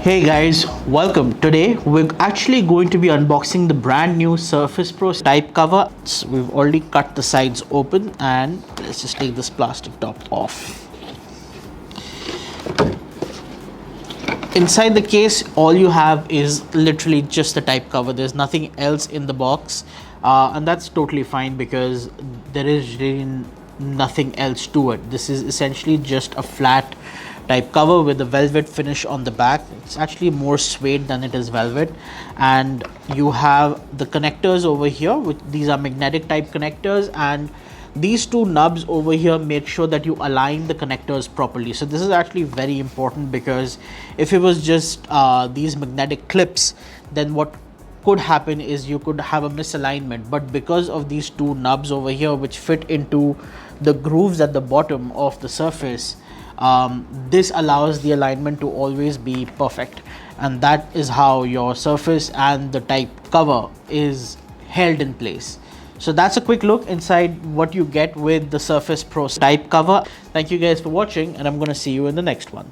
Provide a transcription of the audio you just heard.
Hey guys, welcome. Today we're actually going to be unboxing the brand new Surface Pro type cover. So we've already cut the sides open and let's just take this plastic top off. Inside the case, all you have is literally just the type cover. There's nothing else in the box, and that's totally fine because there is really nothing else to it. This is essentially just a flat type cover with a velvet finish on the back. It's actually more suede than it is velvet, and you have the connectors over here, which these are magnetic type connectors, and these two nubs over here make sure that you align the connectors properly. So this is actually very important, because if it was just these magnetic clips, then what could happen is you could have a misalignment. But because of these two nubs over here, which fit into the grooves at the bottom of the surface, this allows the alignment to always be perfect, and that is how your surface and the type cover is held in place. So that's a quick look inside what you get with the Surface Pro type cover. Thank you guys for watching, and I'm going to see you in the next one.